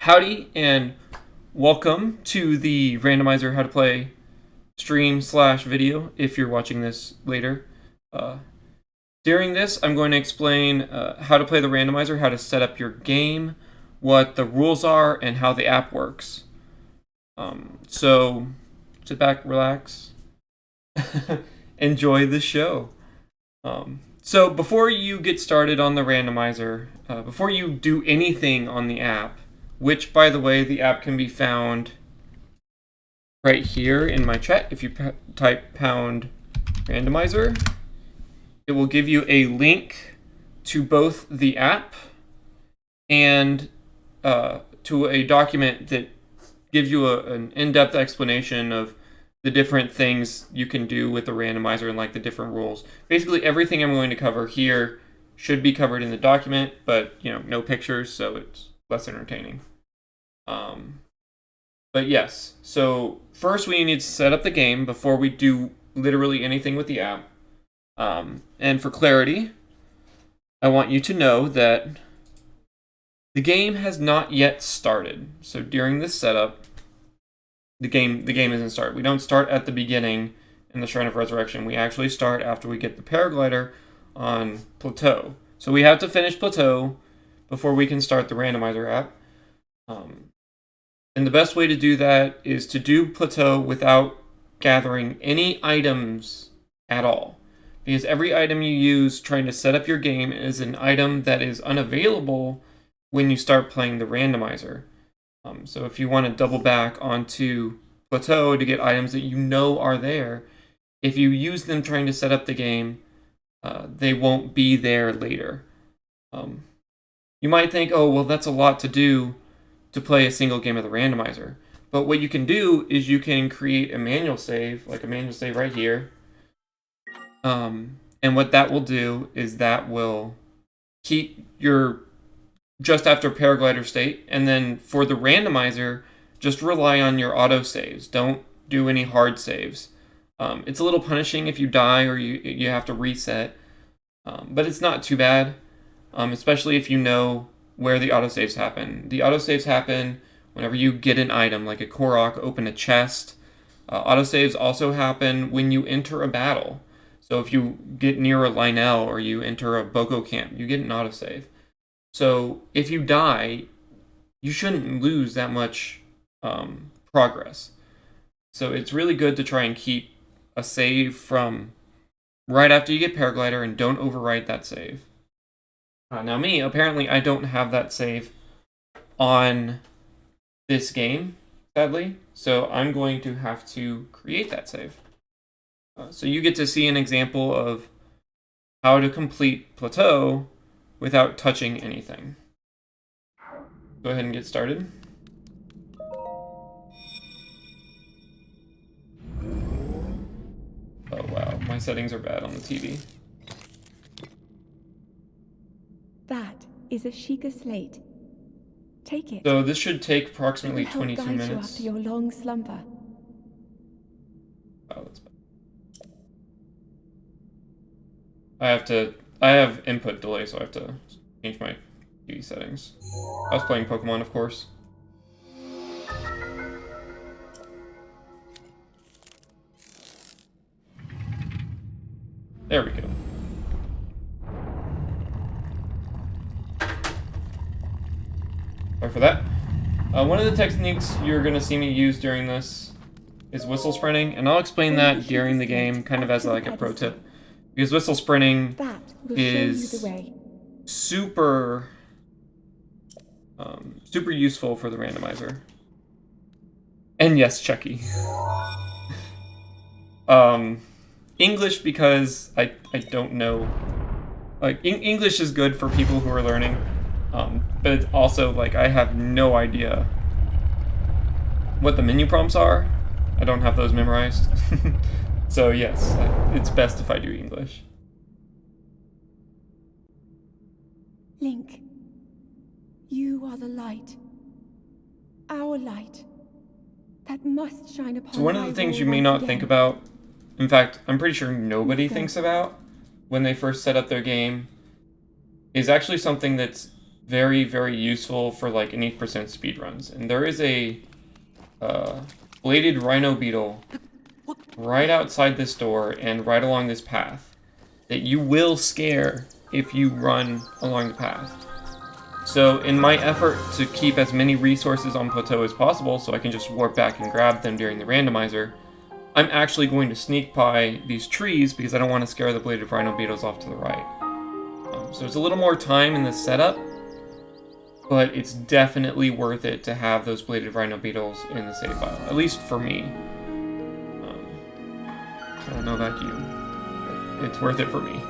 Howdy and welcome to the Randomizer How to Play stream/video if you're watching this later. During this, I'm going to explain how to play the randomizer, how to set up your game, what the rules are, and how the app works. So sit back, relax, enjoy the show. So before you get started on the randomizer, before you do anything on the app, which, by the way, the app can be found right here in my chat. If you type pound randomizer, it will give you a link to both the app and to a document that gives you an in-depth explanation of the different things you can do with the randomizer and like the different rules. Basically, everything I'm going to cover here should be covered in the document, but no pictures, so it's less entertaining. But yes, so first we need to set up the game before we do literally anything with the app. And for clarity, I want you to know that the game has not yet started. So during this setup, the game isn't started. We don't start at the beginning in the Shrine of Resurrection. We actually start after we get the paraglider on Plateau. So we have to finish Plateau before we can start the randomizer app. And the best way to do that is to do Plateau without gathering any items at all. Because every item you use trying to set up your game is an item that is unavailable when you start playing the randomizer. So if you want to double back onto Plateau to get items that you know are there, if you use them trying to set up the game, they won't be there later. You might think, oh, well, that's a lot to do to play a single game of the randomizer. But what you can do is you can create a manual save, like a manual save right here. And what that will do is that will keep your just after paraglider state, and then for the randomizer, just rely on your auto saves. Don't do any hard saves. It's a little punishing if you die or you have to reset, but it's not too bad, especially if you know where the autosaves happen. The autosaves happen whenever you get an item, like a Korok, open a chest. Autosaves also happen when you enter a battle. So if you get near a Lionel or you enter a Boko camp, you get an autosave. So if you die, you shouldn't lose that much progress. So it's really good to try and keep a save from right after you get paraglider and don't overwrite that save. Now me, apparently I don't have that save on this game, sadly, so I'm going to have to create that save. So you get to see an example of how to complete Plateau without touching anything. Go ahead and get started. Oh wow, my settings are bad on the TV. That is a Sheikah slate. Take it. So this should take approximately It will help 22 guide you minutes. after your long slumber. Oh, that's bad. I have input delay, so I have to change my TV settings. I was playing Pokemon, of course. There we go. Sorry for that. One of the techniques you're going to see me use during this is whistle sprinting, and I'll explain that during the game, kind of as like a pro tip. Because whistle sprinting is super useful for the randomizer. And yes, Chucky. English, because I don't know. Like, English is good for people who are learning. But it's also, like, I have no idea what the menu prompts are. I don't have those memorized. So, yes, it's best if I do English. Link, you are the light. Our light. That must shine upon. So one of the things you may not think about, in fact, I'm pretty sure nobody thinks about when they first set up their game, is actually something that's very, very useful for like an 8% speedruns. And there is a bladed rhino beetle right outside this door and right along this path that you will scare if you run along the path. So in my effort to keep as many resources on Plateau as possible so I can just warp back and grab them during the randomizer, I'm actually going to sneak by these trees because I don't want to scare the bladed rhino beetles off to the right. So there's a little more time in the setup, but it's definitely worth it to have those bladed rhino beetles in the save file, at least for me. I don't know about you, but it's worth it for me.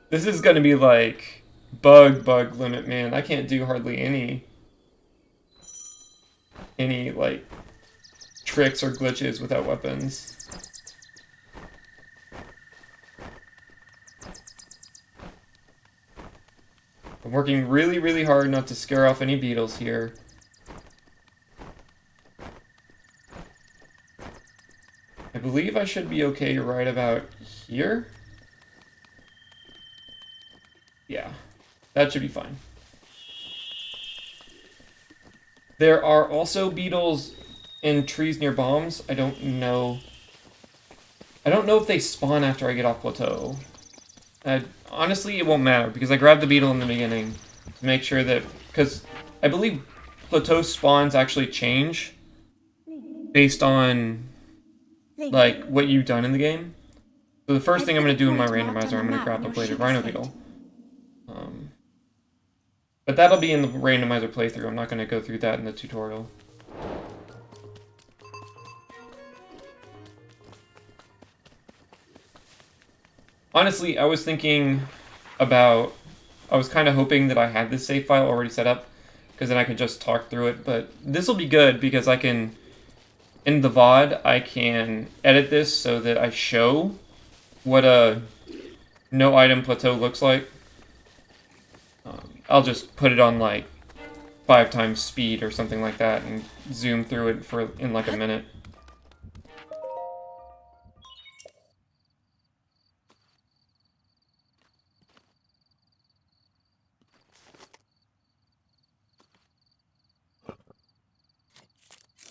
This is gonna be like bug limit, man. I can't do hardly any like tricks or glitches without weapons. I'm working really, really hard not to scare off any beetles here. I believe I should be okay right about here. Yeah, that should be fine. There are also beetles in trees near bombs. I don't know if they spawn after I get off Plateau. Honestly, it won't matter because I grabbed the beetle in the beginning to make sure that... Because I believe Plateau spawns actually change based on like what you've done in the game. So the first thing I'm going to do in my randomizer, I'm going to grab the bladed rhino beetle. But that'll be in the randomizer playthrough. I'm not going to go through that in the tutorial. Honestly, I was thinking about... I was kind of hoping that I had this save file already set up, because then I could just talk through it, but this will be good because I can... In the VOD, I can edit this so that I show what a no-item plateau looks like. I'll just put it on like 5 times speed or something like that and zoom through it in like a minute.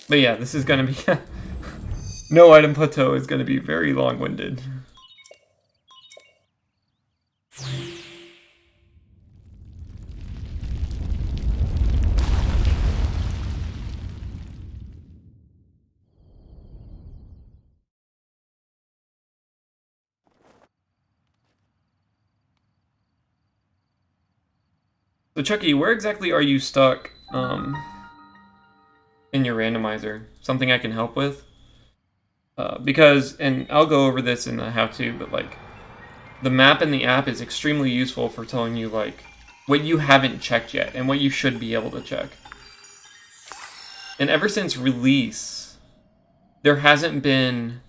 But yeah, this is gonna be... No item plateau is gonna be very long-winded. So Chucky, where exactly are you stuck in your randomizer? Something I can help with? Because, and I'll go over this in the how-to, but like, the map in the app is extremely useful for telling you like, what you haven't checked yet, and what you should be able to check. And ever since release, there hasn't been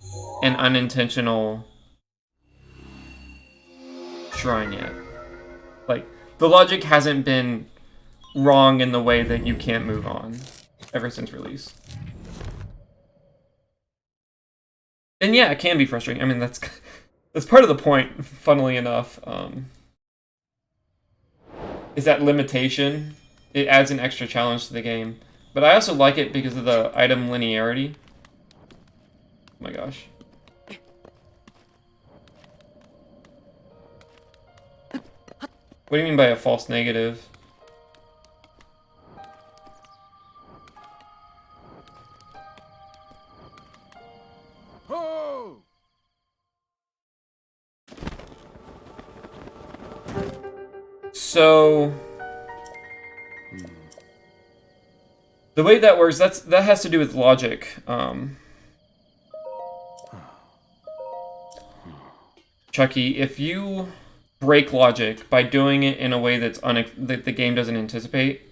an unintentional shrine yet. Like, the logic hasn't been wrong in the way that you can't move on ever since release. And yeah, it can be frustrating. I mean, that's part of the point, funnily enough, is that limitation. It adds an extra challenge to the game. But I also like it because of the item linearity. Oh my gosh. What do you mean by a false negative? So the way that works, that has to do with logic. Chucky, if you break logic by doing it in a way that the game doesn't anticipate,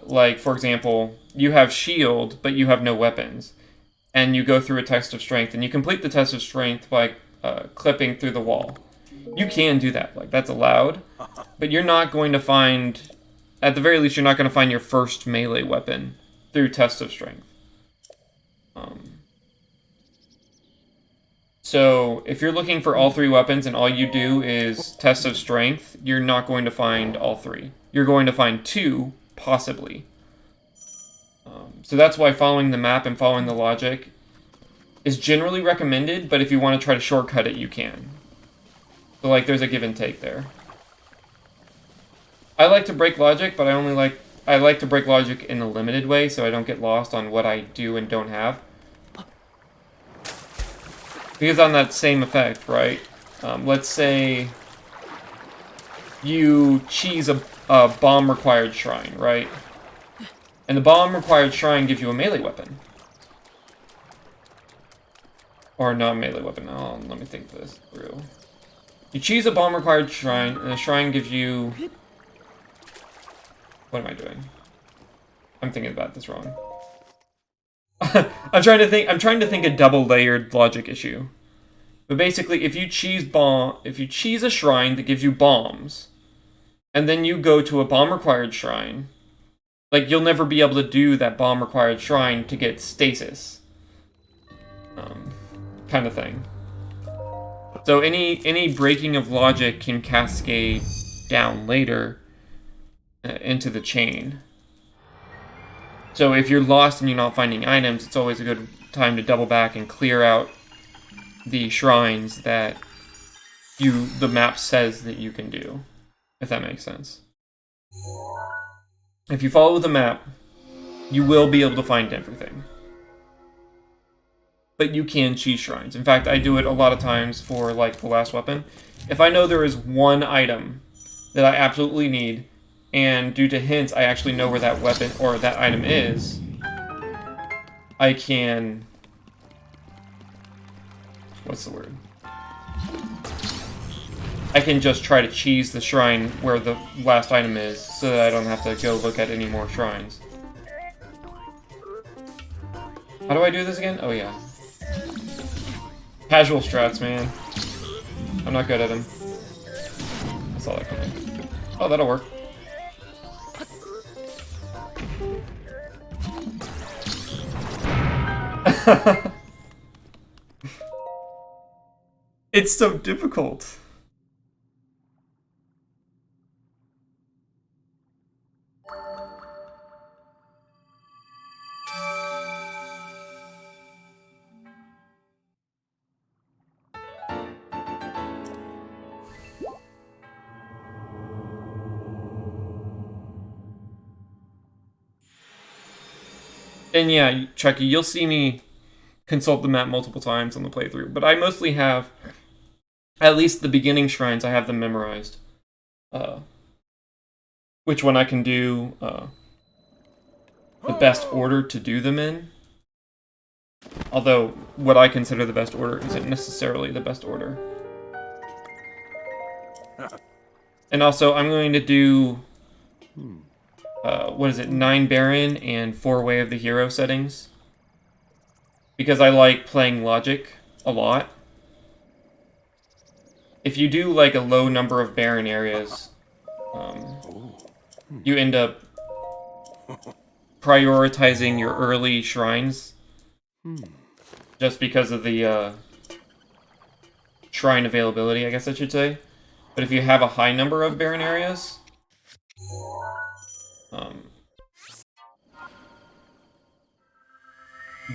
like for example, you have shield but you have no weapons, and you go through a test of strength, and you complete the test of strength by clipping through the wall. You can do that, like that's allowed, but you're not going to find, at the very least, you're not going to find your first melee weapon through test of strength. So if you're looking for all 3 weapons and all you do is tests of strength, you're not going to find all 3. You're going to find 2, possibly. So that's why following the map and following the logic is generally recommended, but if you want to try to shortcut it, you can. So like there's a give and take there. I like to break logic, but I like to break logic in a limited way so I don't get lost on what I do and don't have. Because on that same effect, right? Let's say you cheese a bomb required shrine, right? And the bomb required shrine gives you a melee weapon. Or non-melee weapon. Oh, let me think this through. You cheese a bomb required shrine, and the shrine gives you... What am I doing? I'm thinking about this wrong. I'm trying to think a double-layered logic issue. But basically, if you cheese a shrine that gives you bombs, and then you go to a bomb required shrine, like you'll never be able to do that bomb required shrine to get stasis. Kind of thing. So any breaking of logic can cascade down later into the chain. So if you're lost and you're not finding items, it's always a good time to double back and clear out the shrines that the map says that you can do, if that makes sense. If you follow the map, you will be able to find everything. But you can cheese shrines. In fact, I do it a lot of times for, like, the last weapon. If I know there is one item that I absolutely need, and due to hints, I actually know where that weapon or that item is, I can... What's the word? I can just try to cheese the shrine where the last item is, so that I don't have to go look at any more shrines. How do I do this again? Oh yeah. Casual strats, man. I'm not good at them. I saw that coming. Oh, that'll work. It's so difficult. And yeah, Chucky, you'll see me consult the map multiple times on the playthrough, but I mostly have, at least the beginning shrines, I have them memorized. Which one I can do the best order to do them in. Although, what I consider the best order isn't necessarily the best order. And also, I'm going to do... 9 Baron and 4 Way of the Hero settings. Because I like playing logic a lot. If you do like a low number of Baron areas, you end up prioritizing your early shrines. Just because of the shrine availability, I guess I should say. But if you have a high number of Baron areas,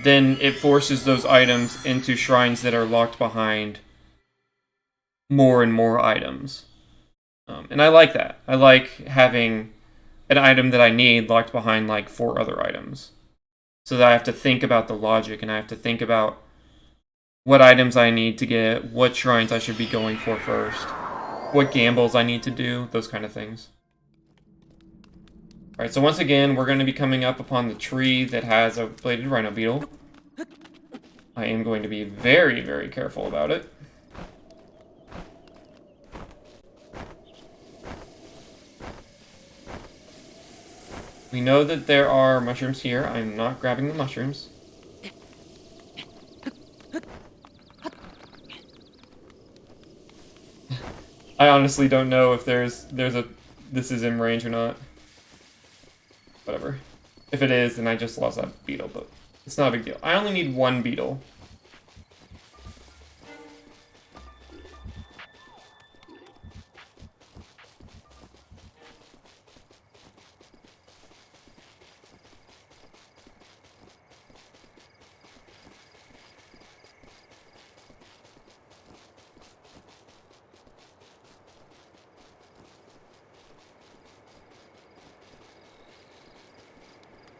then it forces those items into shrines that are locked behind more and more items. And I like that. I like having an item that I need locked behind like 4 other items. So that I have to think about the logic, and I have to think about what items I need to get, what shrines I should be going for first, what gambles I need to do, those kind of things. Alright, so once again, we're going to be coming up upon the tree that has a bladed rhino beetle. I am going to be very, very careful about it. We know that there are mushrooms here. I'm not grabbing the mushrooms. I honestly don't know if this is in range or not. Whatever. If it is, then I just lost that beetle, but it's not a big deal. I only need 1 beetle.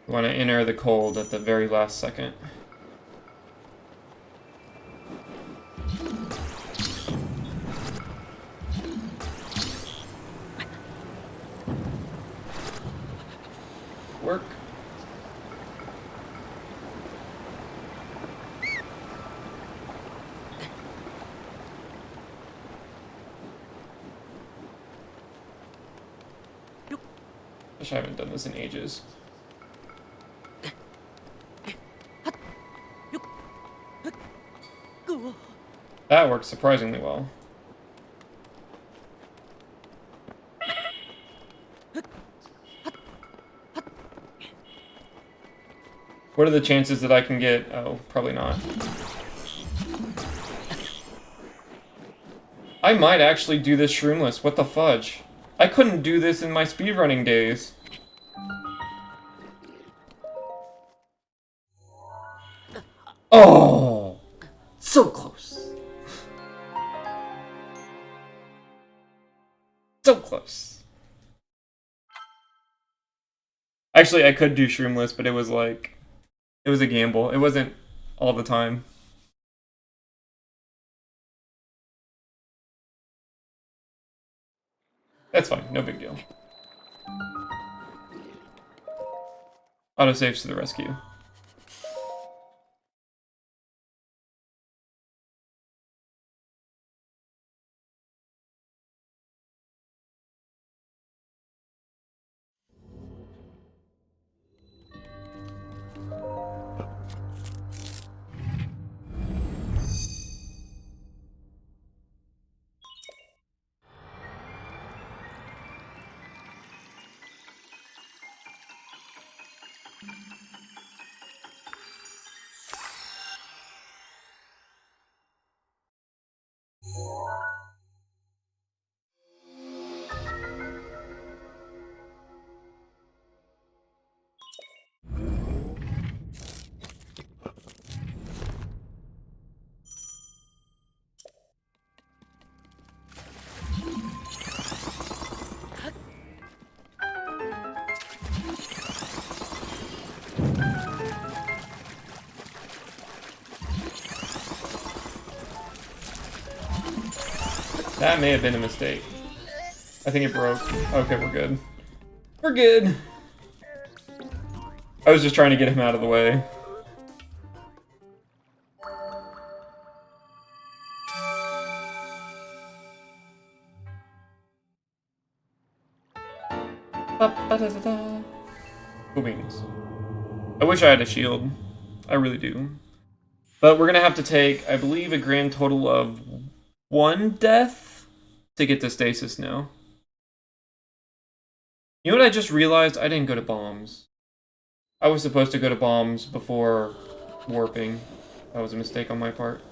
You want to enter the cold at the very last second. Work. Wish I haven't done this in ages. That works surprisingly well. What are the chances that I can get... Oh, probably not. I might actually do this shroomless. What the fudge? I couldn't do this in my speedrunning days. Oh! So close. So close. Actually, I could do shroomless, but it was like... It was a gamble. It wasn't all the time. That's fine. No big deal. Autosaves to the rescue. That may have been a mistake. I think it broke. Okay, we're good. We're good! I was just trying to get him out of the way. Cool beans. I wish I had a shield. I really do. But we're gonna have to take, I believe, a grand total of 1 death to get to stasis now. You know what I just realized? I didn't go to bombs. I was supposed to go to bombs before warping. That was a mistake on my part.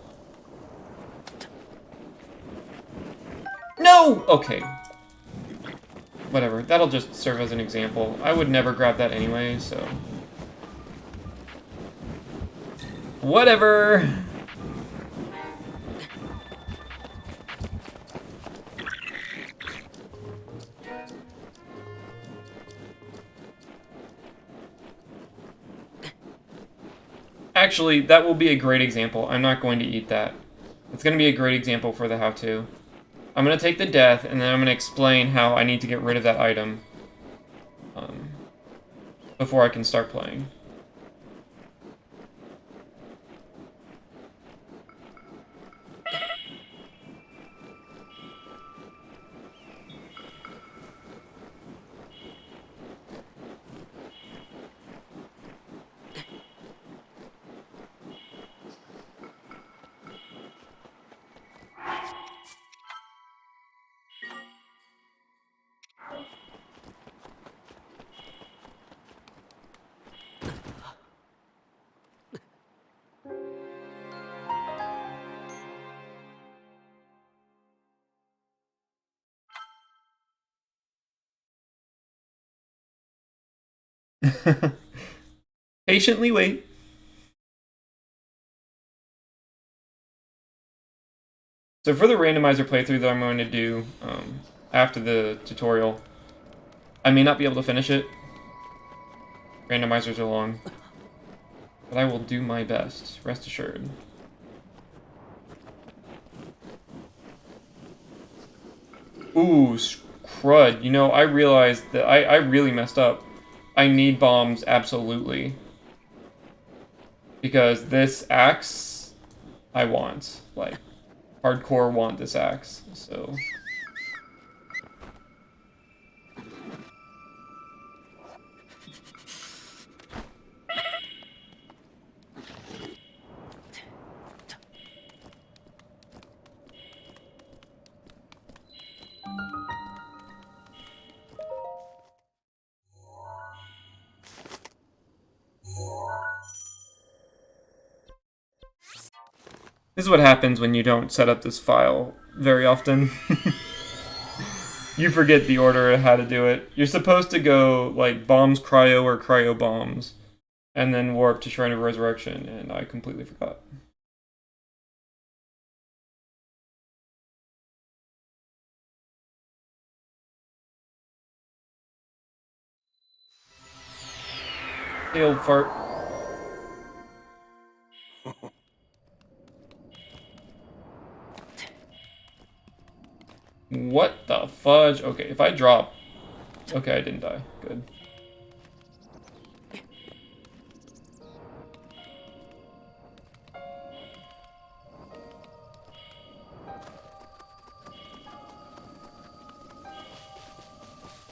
No! Okay. Whatever. That'll just serve as an example. I would never grab that anyway, so... Whatever! Actually, that will be a great example. I'm not going to eat that. It's going to be a great example for the how-to. I'm going to take the death, and then I'm going to explain how I need to get rid of that item before I can start playing. Patiently wait. So for the randomizer playthrough that I'm going to do after the tutorial, I may not be able to finish it. Randomizers are long. But I will do my best, rest assured. Ooh, crud. You know, I realized that I really messed up. I need bombs, absolutely. Because this axe, I want. Like, hardcore want this axe, so... This is what happens when you don't set up this file very often. You forget the order of how to do it. You're supposed to go, like, bombs cryo or cryo bombs, and then warp to Shrine of Resurrection, and I completely forgot. Hey, old fart. What the fudge? Okay, if I drop... Okay, I didn't die. Good.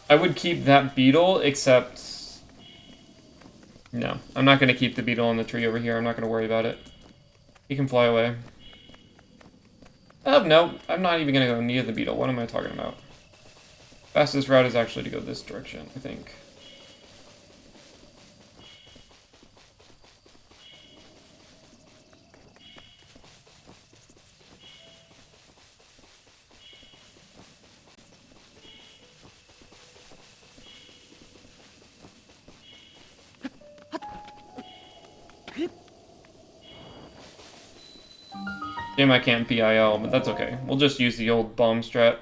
I would keep that beetle, except... No, I'm not going to keep the beetle on the tree over here. I'm not going to worry about it. He can fly away. Oh, no, I'm not even going to go near the beetle. What am I talking about? Fastest route is actually to go this direction, I think. Damn, I can't PIL, but that's okay. We'll just use the old bomb strat.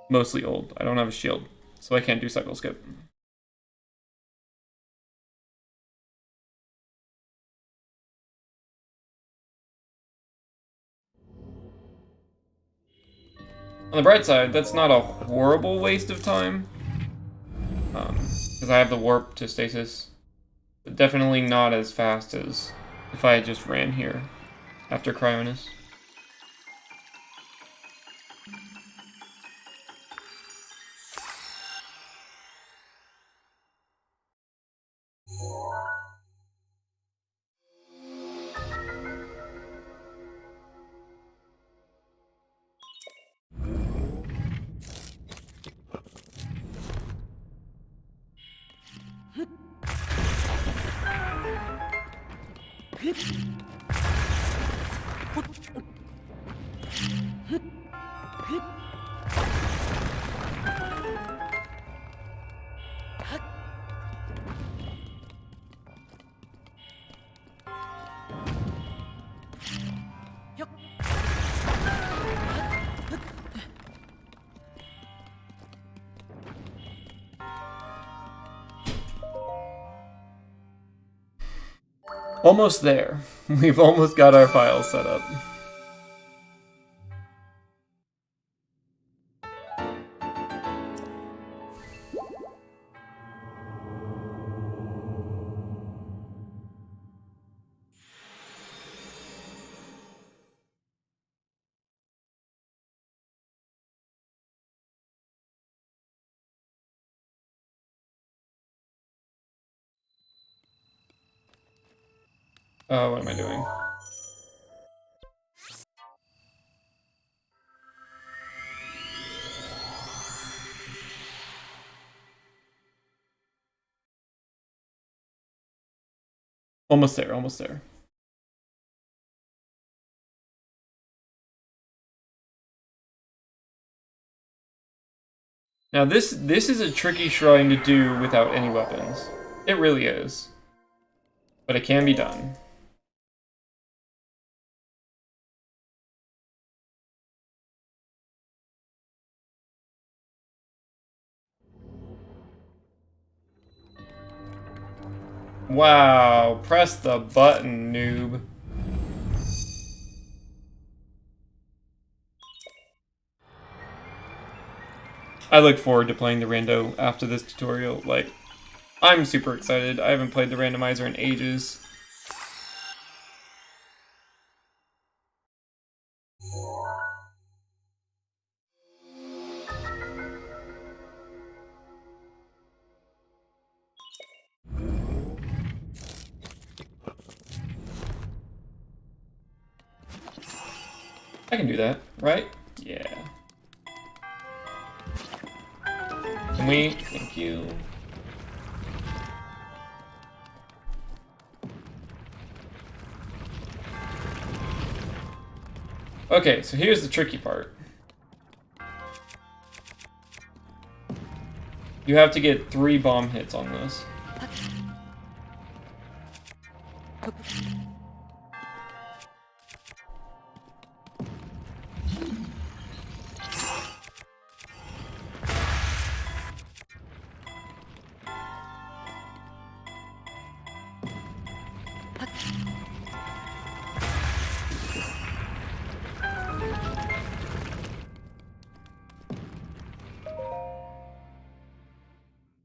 Mostly old. I don't have a shield, so I can't do cycle skip. On the bright side, that's not a horrible waste of time. Because I have the warp to stasis. But definitely not as fast as if I had just ran here after Cryonis. Almost there. We've almost got our files set up. What am I doing? Almost there, almost there. Now this is a tricky shrine to do without any weapons. It really is. But it can be done. Wow, press the button, noob. I look forward to playing the rando after this tutorial. Like, I'm super excited. I haven't played the randomizer in ages. I can do that, right? Yeah. Can we? Thank you. Okay, so here's the tricky part. You have to get 3 bomb hits on this.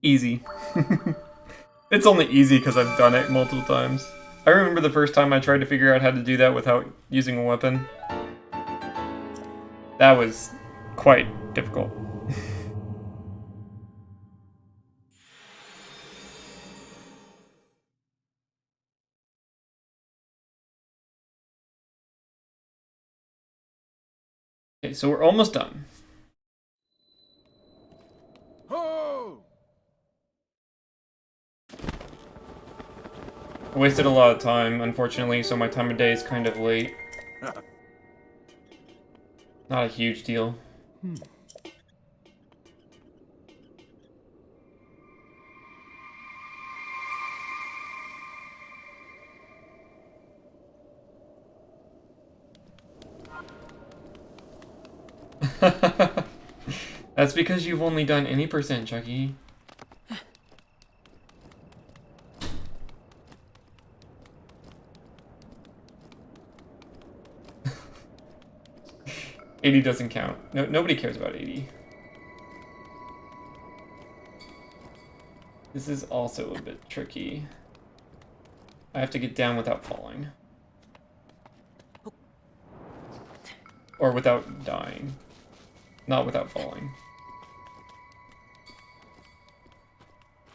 Easy. It's only easy because I've done it multiple times. I remember the first time I tried to figure out how to do that without using a weapon. That was quite difficult. Okay, so we're almost done. I wasted a lot of time, unfortunately, so my time of day is kind of late. Not a huge deal. That's because you've only done any percent, Chucky. $80 doesn't count. No, nobody cares about 80. This is also a bit tricky. I have to get down without falling. Or without dying. Not without falling.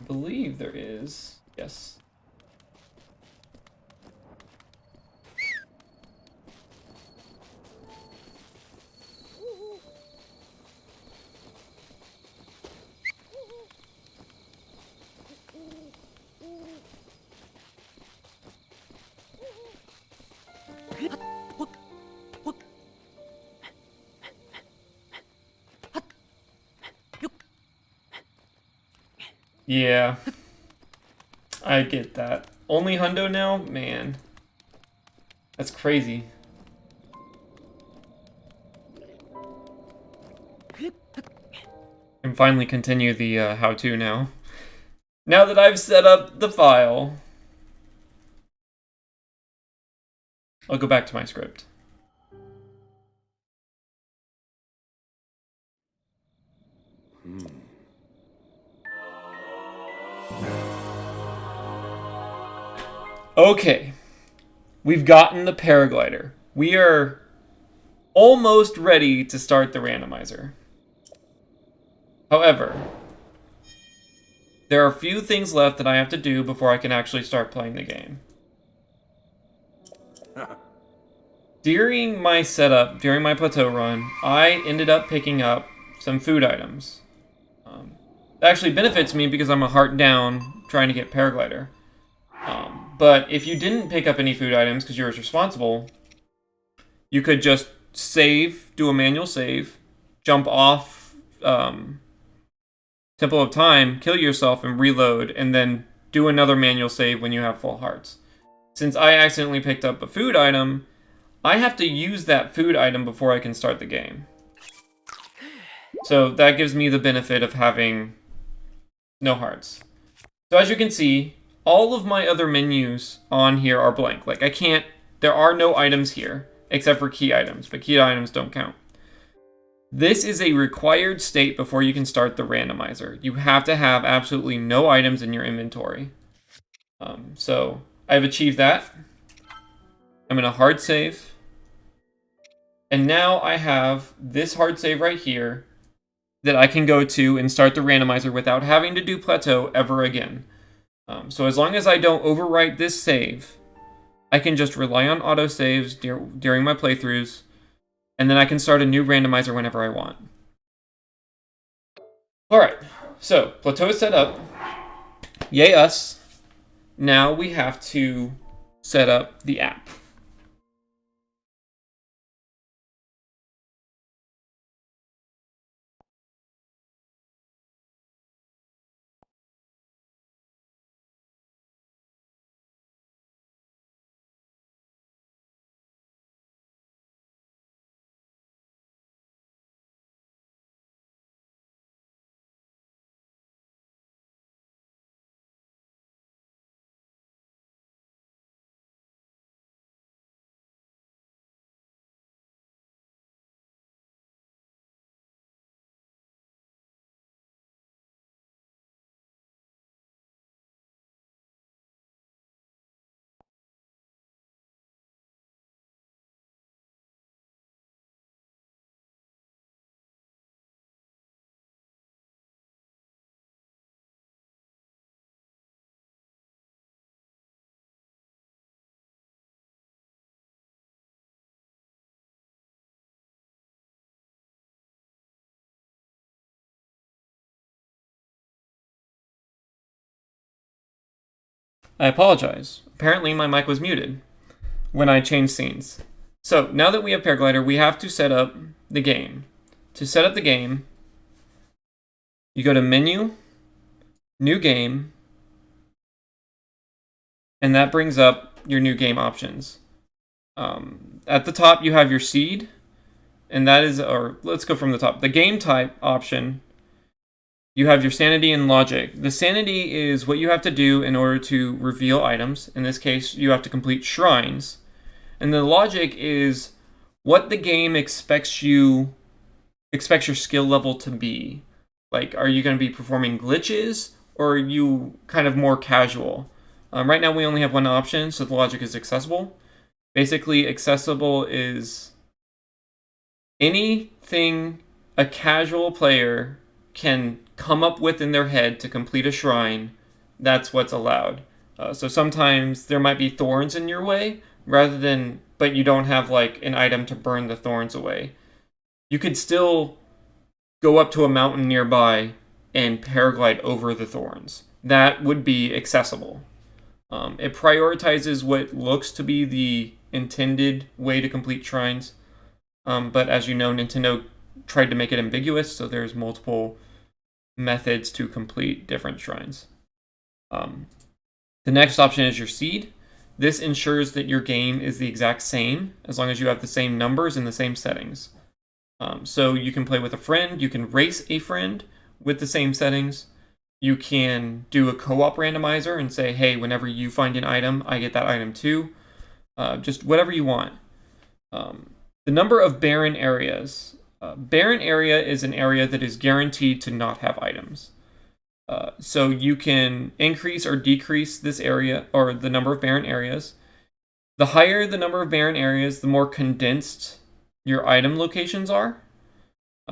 I believe there is. Yes. Yeah. I get that. Only hundo now? Man. That's crazy. And finally continue the how-to now. Now that I've set up the file, I'll go back to my script. Okay. We've gotten the paraglider. We are almost ready to start the randomizer. However, there are a few things left that I have to do before I can actually start playing the game. During my setup, during my plateau run, I ended up picking up some food items. That actually benefits me because I'm a heart down trying to get paraglider. But if you didn't pick up any food items because you were responsible, you could just save, do a manual save, jump off Temple of Time, kill yourself, and reload, and then do another manual save when you have full hearts. Since I accidentally picked up a food item, I have to use that food item before I can start the game. So that gives me the benefit of having no hearts. So as you can see, all of my other menus on here are blank. Like, I can't, there are no items here except for key items, but key items don't count. This is a required state before you can start the randomizer. You have to have absolutely no items in your inventory. So I've achieved that. I'm going to hard save. And now I have this hard save right here that I can go to and start the randomizer without having to do plateau ever again. So as long as I don't overwrite this save, I can just rely on autosaves during my playthroughs, and then I can start a new randomizer whenever I want. Alright, so plateau is set up. Yay us. Now we have to set up the app. I apologize. Apparently my mic was muted when I changed scenes. So now that we have Paraglider, we have to set up the game. To set up the game, you go to Menu, New Game, and that brings up your new game options. At the top, you have your seed, and that is, or let's go from the top. The game type option, you have your sanity and logic. The sanity is what you have to do in order to reveal items. In this case, you have to complete shrines. And the logic is what the game expects your skill level to be. Like, are you going to be performing glitches, or are you kind of more casual? Right now we only have one option, so the logic is accessible. Basically, accessible is anything a casual player can come up with in their head to complete a shrine. That's what's allowed. So sometimes there might be thorns in your way, but you don't have like an item to burn the thorns away. You could still go up to a mountain nearby and paraglide over the thorns. That would be accessible. It prioritizes what looks to be the intended way to complete shrines, but as you know, Nintendo tried to make it ambiguous, so there's multiple methods to complete different shrines. The next option is your seed. This ensures that your game is the exact same, as long as you have the same numbers and the same settings. So you can play with a friend, you can race a friend with the same settings. You can do a co-op randomizer and say, hey, whenever you find an item, I get that item too. Just whatever you want. The number of barren areas. Barren area is an area that is guaranteed to not have items. So you can increase or decrease this area, or the number of barren areas. The higher the number of barren areas, the more condensed your item locations are.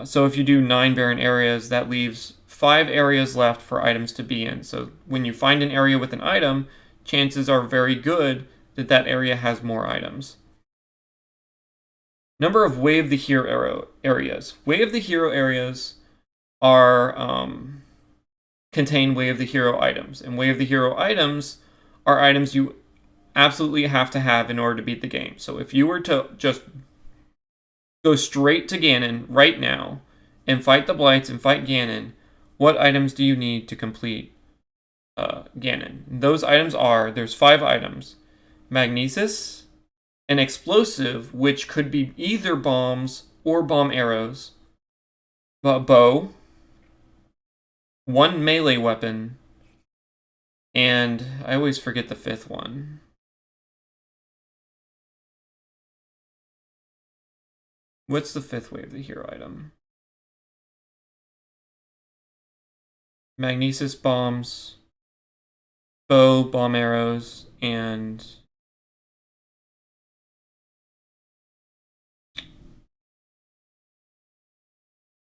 So if you do 9 barren areas, that leaves 5 areas left for items to be in. So when you find an area with an item, chances are very good that that area has more items. Number of Way of the Hero areas. Way of the Hero areas are contain Way of the Hero items. And Way of the Hero items are items you absolutely have to have in order to beat the game. So if you were to just go straight to Ganon right now and fight the Blights and fight Ganon, what items do you need to complete Ganon? Those items are, there's 5 items. Magnesis, an explosive, which could be either bombs or bomb arrows, a bow, 1 melee weapon, And I always forget the 5th one. What's the 5th Wave the Hero item? Magnesis bombs, bow, bomb arrows, and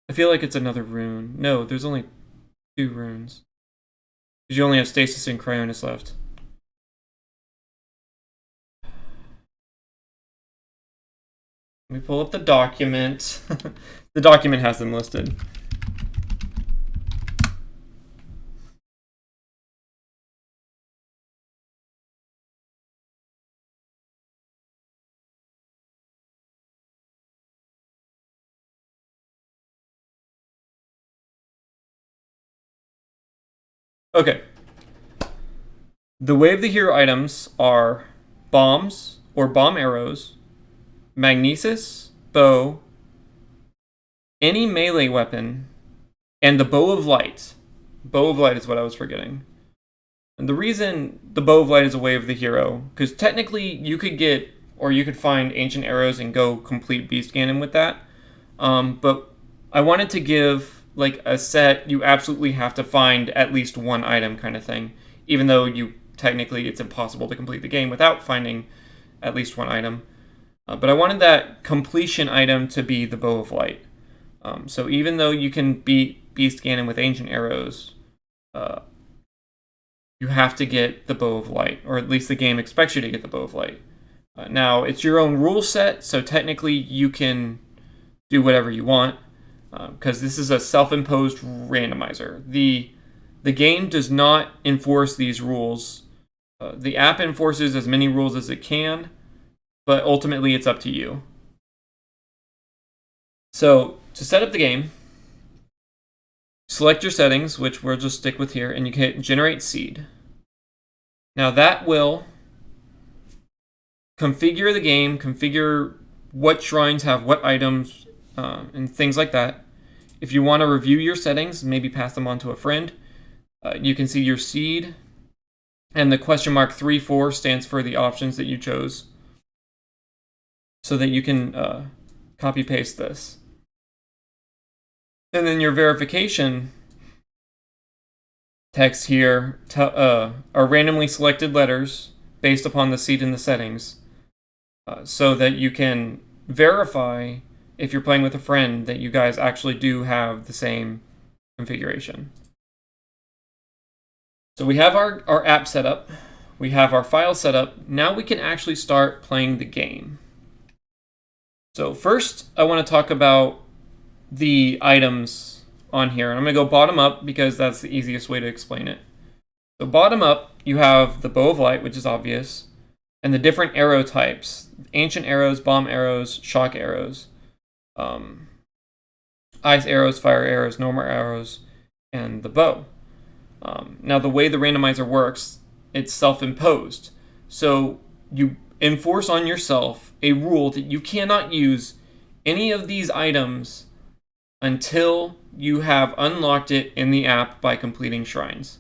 I feel like it's another rune. No, there's only 2 runes. Because you only have Stasis and Cryonis left. Let me pull up the document. The document has them listed. Okay. The Wave the Hero items are bombs or bomb arrows, magnesis, bow, any melee weapon, and the Bow of Light. Bow of Light is what I was forgetting. And the reason the Bow of Light is a Wave of the Hero, because technically you could get, or you could find Ancient Arrows and go complete Beast Ganon with that. But I wanted to give like a set you absolutely have to find at least one item kind of thing, even though you technically it's impossible to complete the game without finding at least one item. But I wanted that completion item to be the Bow of Light. So even though you can beat Beast Ganon with Ancient Arrows, you have to get the Bow of Light, or at least the game expects you to get the Bow of Light. Now, it's your own rule set, so technically you can do whatever you want, because this is a self-imposed randomizer. The game does not enforce these rules. The app enforces as many rules as it can, but ultimately it's up to you. So, to set up the game, select your settings, which we'll just stick with here, and you can hit Generate Seed. Now that will configure the game, configure what shrines have what items, and things like that. If you want to review your settings, maybe pass them on to a friend, you can see your seed, and the question mark 3-4 stands for the options that you chose, so that you can copy paste this. And then your verification text here are randomly selected letters based upon the seed in the settings, so that you can verify if you're playing with a friend that you guys actually do have the same configuration. So we have our app set up, we have our file set up, now we can actually start playing the game. So first I want to talk about the items on here, and I'm going to go bottom up because that's the easiest way to explain it. So bottom up, you have the Bow of Light, which is obvious, and the different arrow types: ancient arrows, bomb arrows, shock arrows, ice arrows, fire arrows, normal arrows, and the bow. Now the way the randomizer works, it's self-imposed. So you enforce on yourself a rule that you cannot use any of these items until you have unlocked it in the app by completing shrines.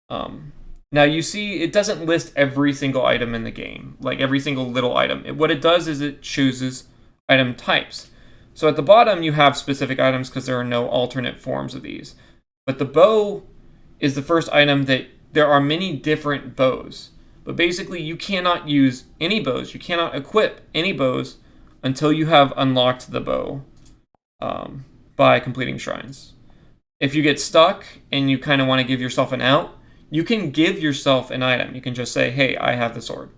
Now you see it doesn't list every single item in the game, like every single little item. What it does is it chooses item types. So at the bottom you have specific items because there are no alternate forms of these. But the bow is the first item that there are many different bows. But basically you cannot use any bows, you cannot equip any bows until you have unlocked the bow by completing shrines. If you get stuck and you kind of want to give yourself an out, you can give yourself an item. You can just say, hey, I have the sword.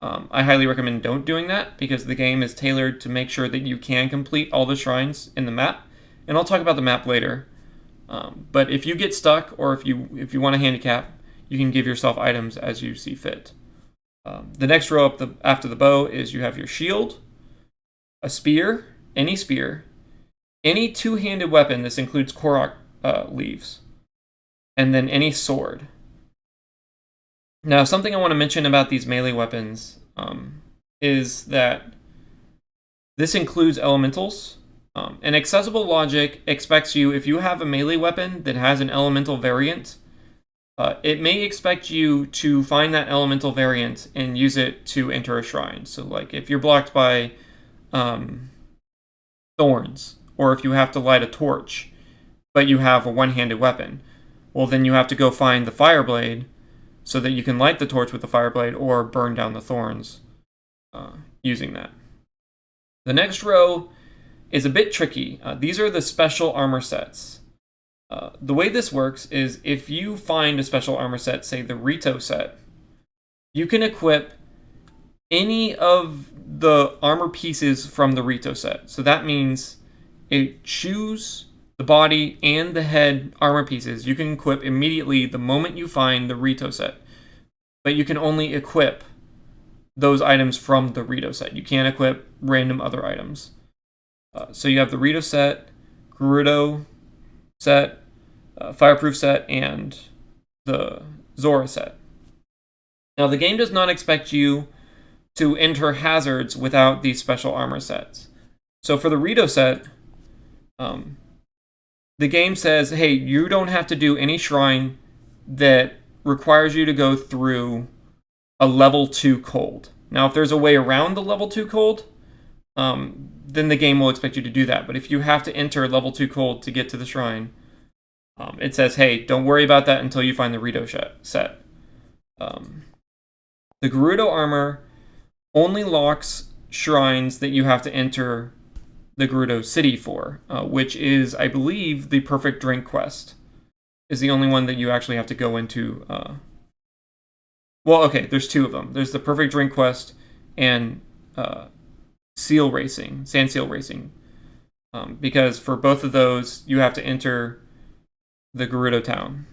I highly recommend don't doing that because the game is tailored to make sure that you can complete all the shrines in the map. And I'll talk about the map later. But if you get stuck or if you want a handicap, you can give yourself items as you see fit. The next row up after the bow is you have your shield, a spear, any two-handed weapon. This includes Korok leaves, and then any sword. Now, something I want to mention about these melee weapons is that this includes elementals. And accessible logic expects you, if you have a melee weapon that has an elemental variant, it may expect you to find that elemental variant and use it to enter a shrine. So like if you're blocked by thorns, or if you have to light a torch, but you have a one-handed weapon, well then you have to go find the fireblade so that you can light the torch with the fireblade or burn down the thorns using that. The next row is a bit tricky. These are the special armor sets. The way this works is if you find a special armor set, say the Rito set, you can equip any of the armor pieces from the Rito set. So that means it shoes, the body, and the head armor pieces you can equip immediately the moment you find the Rito set. But you can only equip those items from the Rito set. You can't equip random other items. So you have the Rito set, Gerudo set, Fireproof set, and the Zora set. Now the game does not expect you to enter hazards without these special armor sets. So for the Rito set, the game says, hey, you don't have to do any shrine that requires you to go through a level 2 cold. Now if there's a way around the level 2 cold, then the game will expect you to do that. But if you have to enter level 2 cold to get to the shrine, it says, hey, don't worry about that until you find the Rito set. The Gerudo armor only locks shrines that you have to enter the Gerudo city for, which is, I believe, the Perfect Drink quest. Is the only one that you actually have to go into. Well, okay, there's two of them. There's the Perfect Drink quest and sand seal racing. Because for both of those, you have to enter the Gerudo town.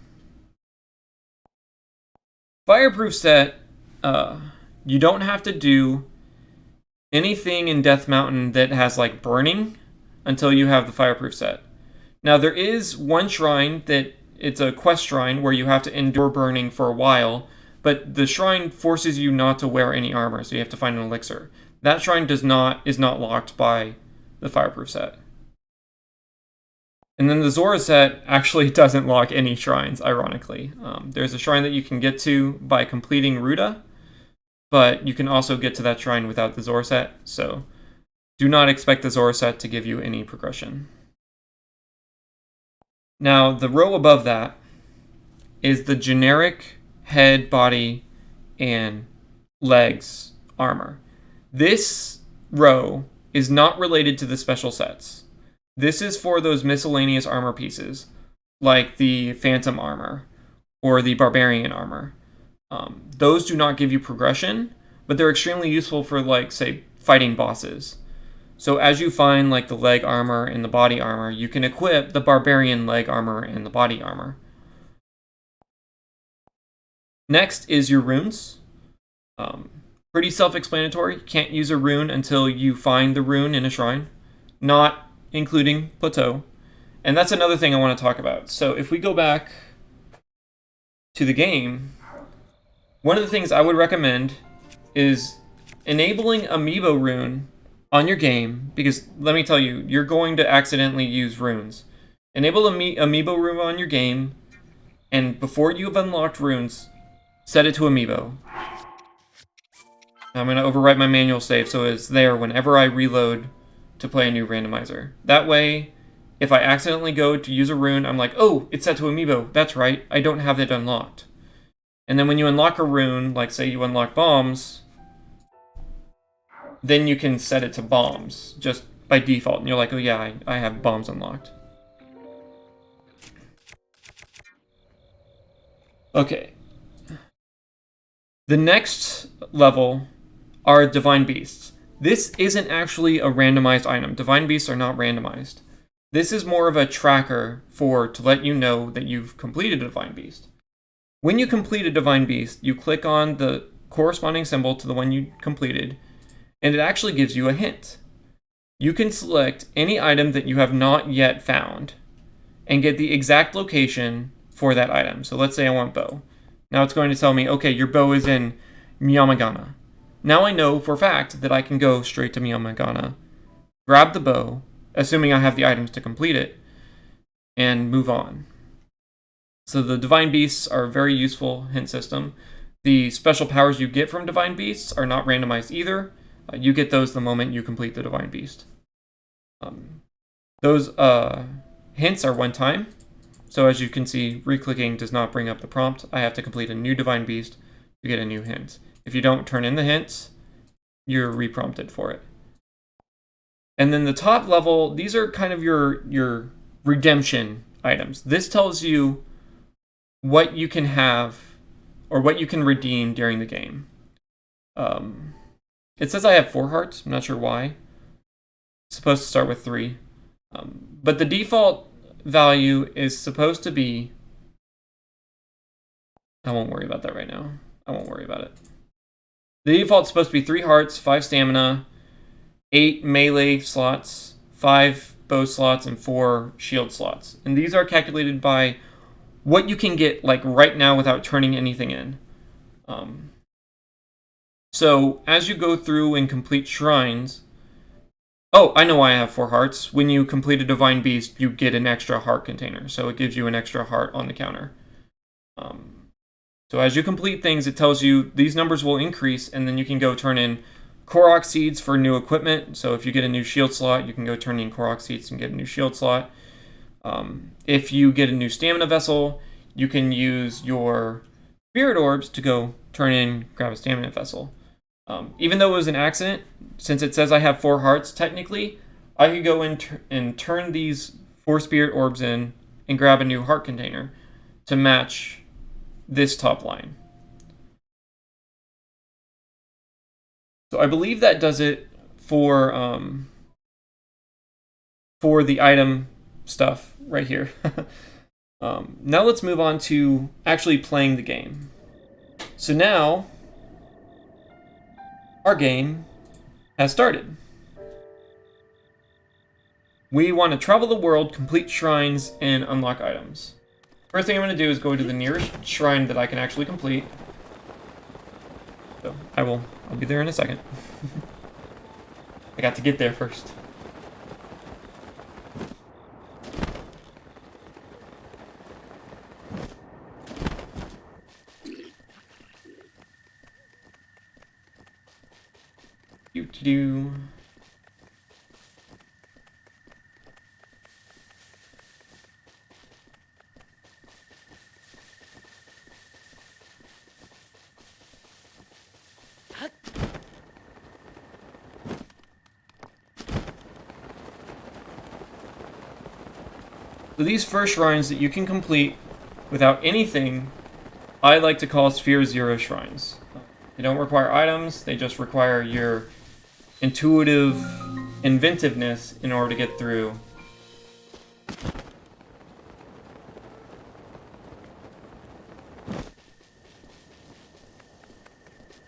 Fireproof set, you don't have to do anything in Death Mountain that has like burning until you have the Fireproof set. Now there is one shrine that it's a quest shrine where you have to endure burning for a while, but the shrine forces you not to wear any armor, so you have to find an elixir. That shrine is not locked by the Fireproof set. And then the Zora set actually doesn't lock any shrines, ironically. There's a shrine that you can get to by completing Ruda, but you can also get to that shrine without the Zora set, so do not expect the Zora set to give you any progression. Now, the row above that is the generic head, body, and legs armor. This row is not related to the special sets. This is for those miscellaneous armor pieces, like the Phantom armor or the Barbarian armor. Those do not give you progression, but they're extremely useful for, like, say, fighting bosses. So as you find, like, the leg armor and the body armor, you can equip the Barbarian leg armor and the body armor. Next is your runes. Pretty self-explanatory. You can't use a rune until you find the rune in a shrine, not including Plateau. And that's another thing I want to talk about. So if we go back to the game, one of the things I would recommend is enabling Amiibo rune on your game, because let me tell you, you're going to accidentally use runes. Enable Amiibo rune on your game, and before you've unlocked runes, set it to Amiibo. I'm going to overwrite my manual save so it's there whenever I reload to play a new randomizer. That way, if I accidentally go to use a rune, I'm like, oh, it's set to Amiibo. That's right, I don't have it unlocked. And then when you unlock a rune, like say you unlock bombs, then you can set it to bombs just by default. And you're like, oh yeah, I have bombs unlocked. Okay. The next level are Divine Beasts. This isn't actually a randomized item. Divine Beasts are not randomized. This is more of a tracker to let you know that you've completed a Divine Beast. When you complete a Divine Beast, you click on the corresponding symbol to the one you completed, and it actually gives you a hint. You can select any item that you have not yet found and get the exact location for that item. So let's say I want bow. Now it's going to tell me, okay, your bow is in Miyamagana. Now I know for a fact that I can go straight to Miyamagana, grab the bow, assuming I have the items to complete it, and move on. So the Divine Beasts are a very useful hint system. The special powers you get from Divine Beasts are not randomized either. You get those the moment you complete the Divine Beast. Those hints are one time. So as you can see, re-clicking does not bring up the prompt. I have to complete a new Divine Beast to get a new hint. If you don't turn in the hints, you're re-prompted for it. And then the top level, these are kind of your redemption items. This tells you what you can have or what you can redeem during the game. It says I have 4 hearts. I'm not sure why. It's supposed to start with 3. But the default value is supposed to be... I won't worry about that right now. I won't worry about it. The default's supposed to be 3 hearts, 5 stamina, 8 melee slots, 5 bow slots, and 4 shield slots. And these are calculated by what you can get like right now without turning anything in. So as you go through and complete shrines... Oh, I know why I have 4 hearts. When you complete a Divine Beast, you get an extra heart container. So it gives you an extra heart on the counter. So as you complete things, it tells you these numbers will increase, and then you can go turn in Korok seeds for new equipment. So if you get a new shield slot, you can go turn in Korok seeds and get a new shield slot. If you get a new stamina vessel, you can use your spirit orbs to go turn in, grab a stamina vessel. Even though it was an accident, since it says I have 4 hearts, technically, I could go in and turn these 4 spirit orbs in and grab a new heart container to match this top line. So I believe that does it for the item stuff right here. Now let's move on to actually playing the game. So now our game has started. We want to travel the world, complete shrines, and unlock items. First thing I'm going to do is go to the nearest shrine that I can actually complete. So I'll be there in a second. I got to get there first. Do. So these first shrines that you can complete without anything, I like to call Sphere Zero shrines. They don't require items, they just require your intuitive inventiveness in order to get through.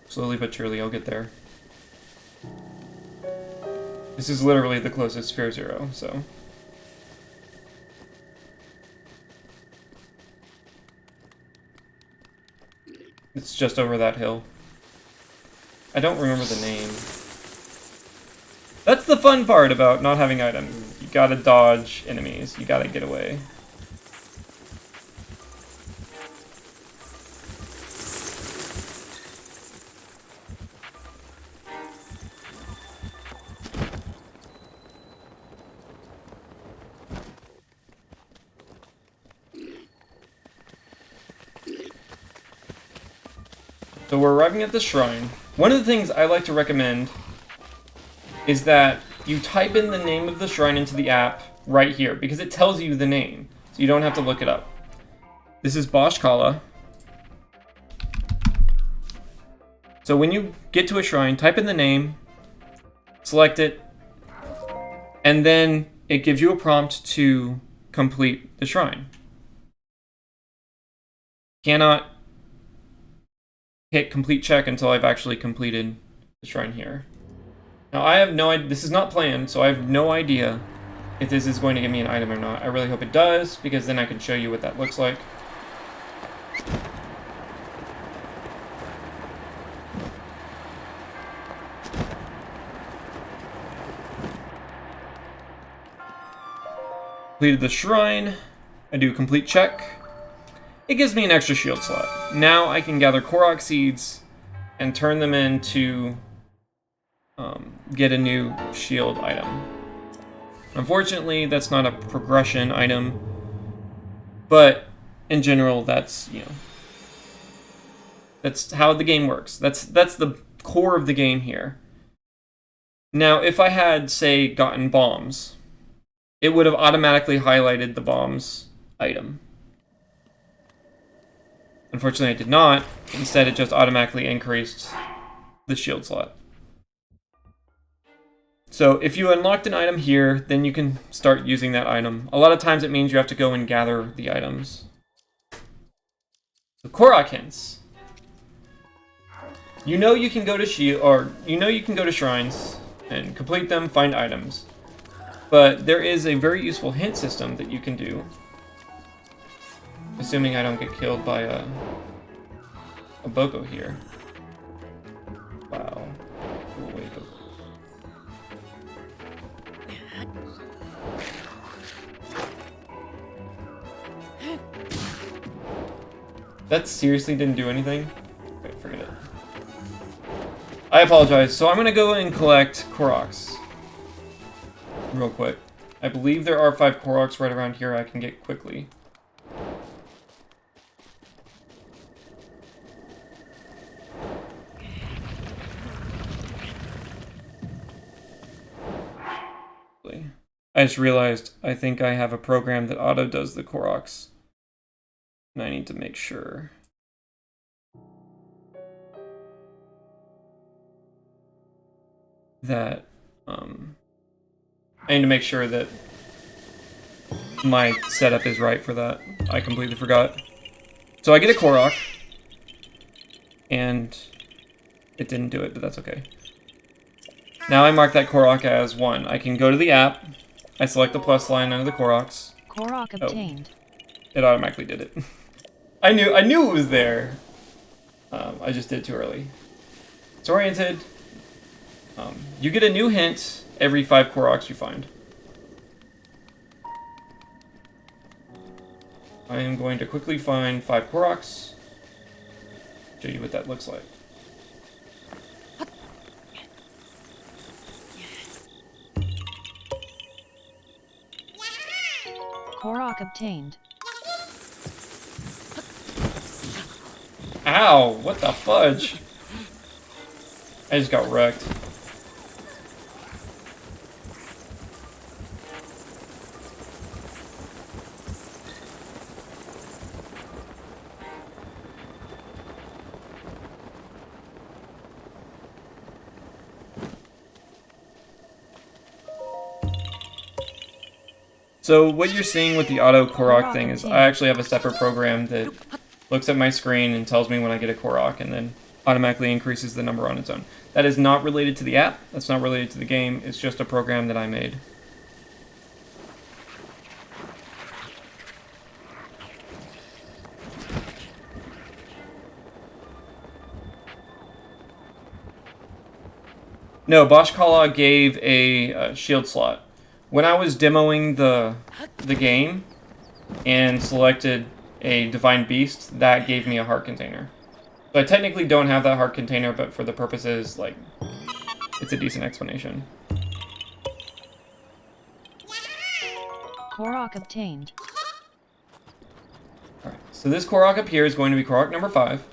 Slowly but surely, I'll get there. This is literally the closest Sphere Zero, so... It's just over that hill. I don't remember the name. That's the fun part about not having items. You gotta dodge enemies. You gotta get away. So we're arriving at the shrine. One of the things I like to recommend is that you type in the name of the shrine into the app right here, because it tells you the name, so you don't have to look it up. This is Bosch Kala. So when you get to a shrine, type in the name, select it, and then it gives you a prompt to complete the shrine. Cannot hit complete check until I've actually completed the shrine here. Now I have no idea, this is not planned, so I have no idea if this is going to give me an item or not. I really hope it does, because then I can show you what that looks like. Completed the shrine. I do complete check. it gives me an extra shield slot. Now I can gather Korok seeds and turn them into get a new shield item. Unfortunately, that's not a progression item, but in general, that's, you know, that's how the game works. That's the core of the game here. Now, if I had, say, gotten bombs, it would have automatically highlighted the bombs item. Unfortunately, I did not. Instead, it just automatically increased the shield slot. So if you unlocked an item here, then you can start using that item. A lot of times it means you have to go and gather the items. So Korok Hints. You know you can go to shrines and complete them, find items. But there is a very useful hint system that you can do. Assuming I don't get killed by a Boko here. Wow. Go away, Boko. That seriously didn't do anything? Okay, forget it. I apologize. So I'm gonna go and collect Koroks. Real quick. I believe there are 5 Koroks right around here I can get quickly. I just realized I think I have a program that auto does the Koroks. And I need to make sure. That, I need to make sure that my setup is right for that. I completely forgot. So I get a Korok. And it didn't do it, but that's okay. Now I mark that Korok as 1. I can go to the app. I select the plus line under the Koroks. Korok obtained. It automatically did it. I knew it was there. I just did it too early. It's oriented. You get a new hint every 5 Koroks you find. I am going to quickly find 5 Koroks. Show you what that looks like. Korok obtained. Ow! What the fudge? I just got wrecked. So what you're seeing with the auto Korok thing is I actually have a separate program that looks at my screen and tells me when I get a Korok and then automatically increases the number on its own. That is not related to the app. That's not related to the game. It's just a program that I made. No, Boschkala gave a shield slot. When I was demoing the game and selected a Divine Beast, that gave me a heart container. So I technically don't have that heart container, but for the purposes, like, it's a decent explanation. Korok obtained. Alright, so this Korok up here is going to be Korok number 5.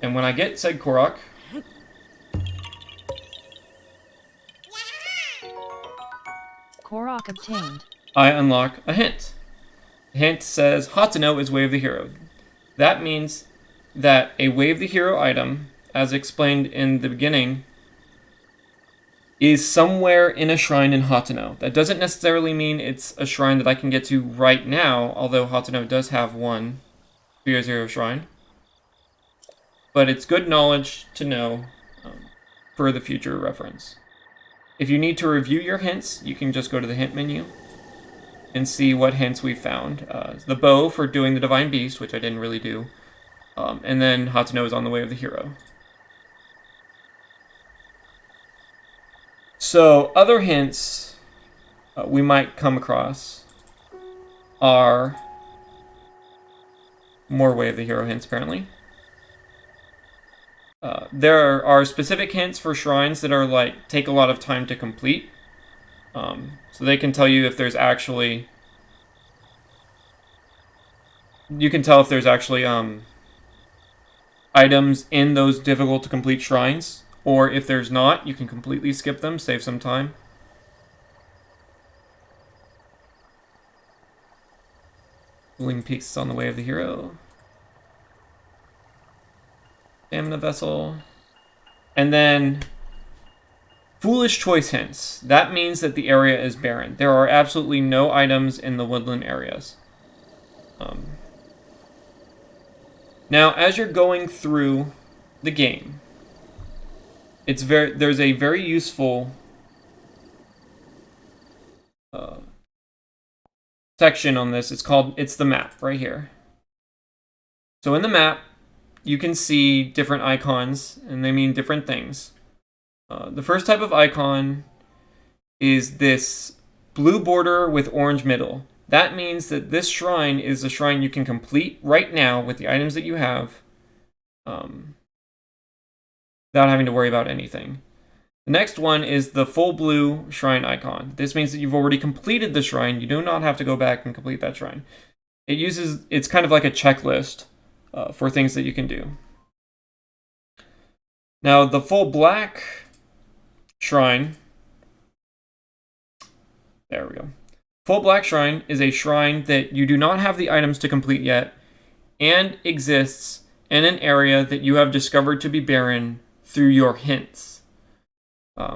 And when I get said Korok, Korok obtained. I unlock a hint. The hint says Hatano is Way of the Hero. That means that a Way of the Hero item, as explained in the beginning, is somewhere in a shrine in Hatano. That doesn't necessarily mean it's a shrine that I can get to right now, although Hatano does have one 0 shrine. But it's good knowledge to know for the future reference. If you need to review your hints, you can just go to the hint menu and see what hints we found. The bow for doing the Divine Beast, which I didn't really do. And then Hatano is on the Way of the Hero. So, other hints we might come across are more Way of the Hero hints, apparently. There are specific hints for shrines that are like take a lot of time to complete. So they can tell you if there's actually... You can tell if there's actually items in those difficult to complete shrines, or if there's not, you can completely skip them, save some time. Cooling Peaks is on the Way of the Hero. Stamina Vessel. And then Foolish Choice Hints. That means that the area is barren. There are absolutely no items in the woodland areas. Now, as you're going through the game, there's a very useful section on this. It's the map right here. So in the map, you can see different icons, and they mean different things. The first type of icon is this blue border with orange middle. That means that this shrine is a shrine you can complete right now with the items that you have, without having to worry about anything. The next one is the full blue shrine icon. This means that you've already completed the shrine. You do not have to go back and complete that shrine. It's kind of like a checklist for things that you can do. Now, the full black shrine, there we go. Full black shrine is a shrine that you do not have the items to complete yet, and exists in an area that you have discovered to be barren through your hints.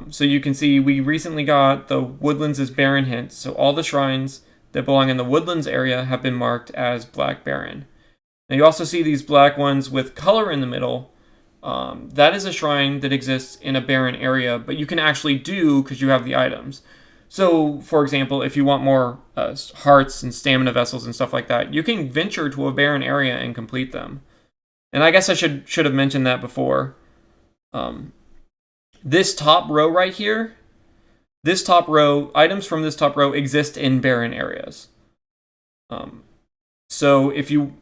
So you can see we recently got the Woodlands is barren hint, so all the shrines that belong in the Woodlands area have been marked as black barren. Now you also see these black ones with color in the middle. That is a shrine that exists in a barren area, but you can actually do because you have the items. So, for example, if you want more hearts and stamina vessels and stuff like that, you can venture to a barren area and complete them. And I guess I should have mentioned that before. This top row right here, items from this top row exist in barren areas. So if you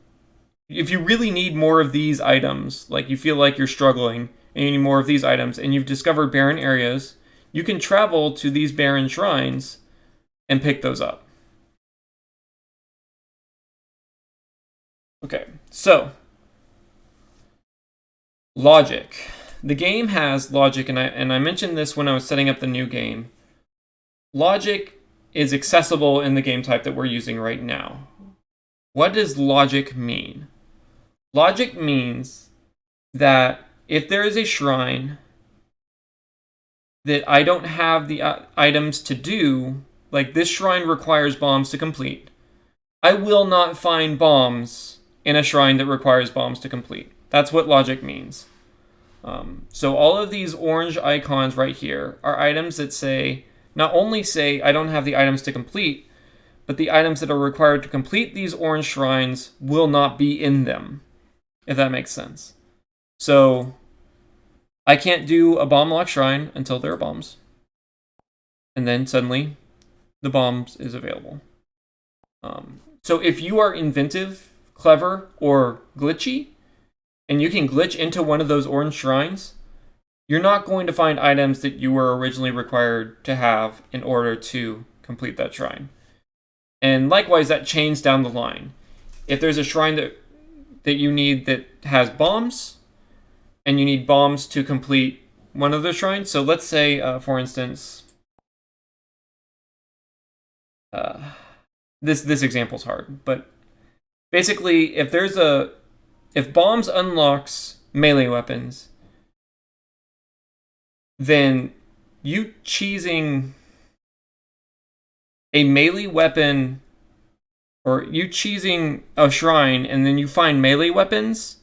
really need more of these items, like you feel like you're struggling and you need more of these items, and you've discovered barren areas, you can travel to these barren shrines and pick those up. Okay, so logic. The game has logic, and I mentioned this when I was setting up the new game. Logic is accessible in the game type that we're using right now. What does logic mean? Logic means that if there is a shrine that I don't have the items to do, like this shrine requires bombs to complete, I will not find bombs in a shrine that requires bombs to complete. That's what logic means. So all of these orange icons right here are items that not only say I don't have the items to complete, but the items that are required to complete these orange shrines will not be in them, if that makes sense. So I can't do a bomb lock shrine until there are bombs. And then suddenly the bombs is available. So if you are inventive, clever, or glitchy, and you can glitch into one of those orange shrines, you're not going to find items that you were originally required to have in order to complete that shrine. And likewise, that chains down the line. If there's a shrine that you need that has bombs, and you need bombs to complete one of the shrines, so let's say, for instance, this example's hard, but basically, if bombs unlocks melee weapons, then you cheesing a melee weapon, or you cheesing a shrine and then you find melee weapons,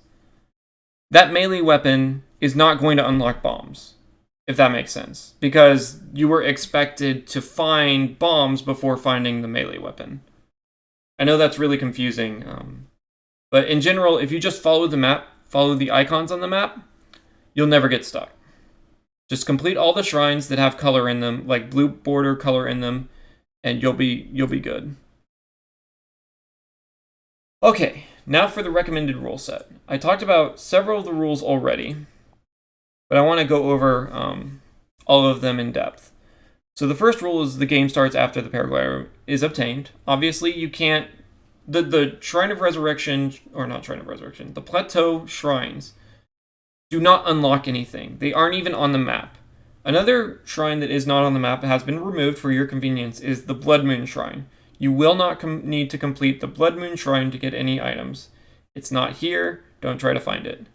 that melee weapon is not going to unlock bombs, if that makes sense, because you were expected to find bombs before finding the melee weapon. I know that's really confusing, but in general, if you just follow the map, follow the icons on the map, you'll never get stuck. Just complete all the shrines that have color in them, like blue border color in them, and you'll be good. Okay, now for the recommended rule set. I talked about several of the rules already, but I want to go over all of them in depth. So the first rule is the game starts after the paraglider is obtained. Obviously, you can't... The Shrine of Resurrection, or not Shrine of Resurrection, the Plateau Shrines do not unlock anything. They aren't even on the map. Another shrine that is not on the map, has been removed for your convenience, is the Blood Moon Shrine. You will not need to complete the Blood Moon Shrine to get any items. It's not here. Don't try to find it.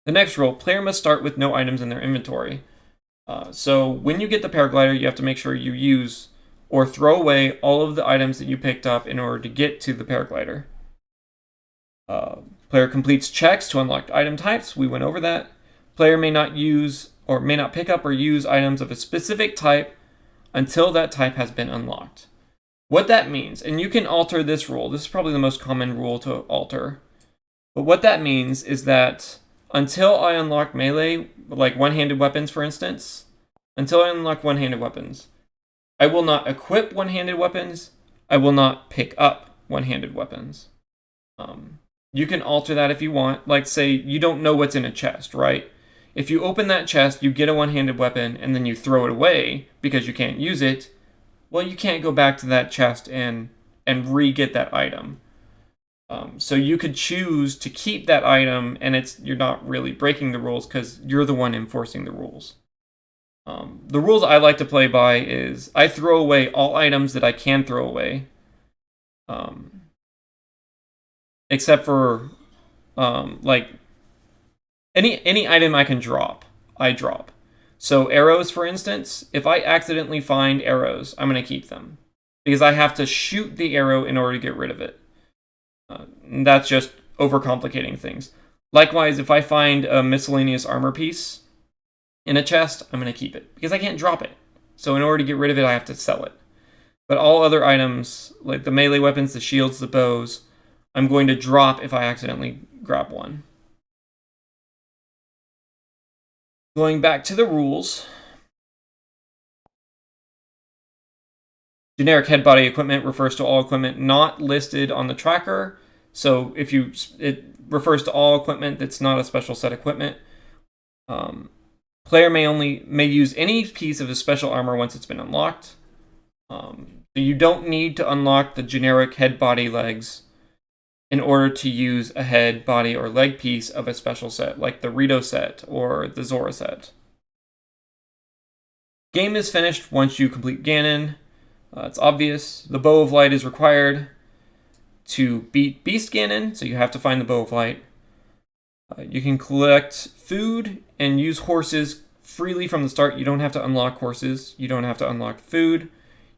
The next rule, player must start with no items in their inventory. So when you get the paraglider, you have to make sure you use or throw away all of the items that you picked up in order to get to the paraglider. Player completes checks to unlock item types. We went over that. Player may not use or may not pick up or use items of a specific type until that type has been unlocked. What that means, and you can alter this rule. This is probably the most common rule to alter. But what that means is that until I unlock melee, like one-handed weapons, for instance, until I unlock one-handed weapons, I will not equip one-handed weapons. I will not pick up one-handed weapons. You can alter that if you want. Like, say, you don't know what's in a chest, right? If you open that chest, you get a one-handed weapon, and then you throw it away because you can't use it, well, you can't go back to that chest and re-get that item. So you could choose to keep that item, and you're not really breaking the rules because you're the one enforcing the rules. The rules I like to play by is I throw away all items that I can throw away, except for like any item I can drop, I drop. So arrows, for instance, if I accidentally find arrows, I'm going to keep them because I have to shoot the arrow in order to get rid of it. That's just overcomplicating things. Likewise, if I find a miscellaneous armor piece in a chest, I'm going to keep it because I can't drop it. So in order to get rid of it, I have to sell it. But all other items, like the melee weapons, the shields, the bows, I'm going to drop if I accidentally grab one. Going back to the rules. Generic head body equipment refers to all equipment not listed on the tracker. So it refers to all equipment that's not a special set equipment. Player may use any piece of a special armor once it's been unlocked. So you don't need to unlock the generic head, body, legs in order to use a head, body, or leg piece of a special set, like the Rando set or the Zora set. Game is finished once you complete Ganon. It's obvious. The Bow of Light is required to beat Beast Ganon, so you have to find the Bow of Light. You can collect food and use horses freely from the start. You don't have to unlock horses. You don't have to unlock food.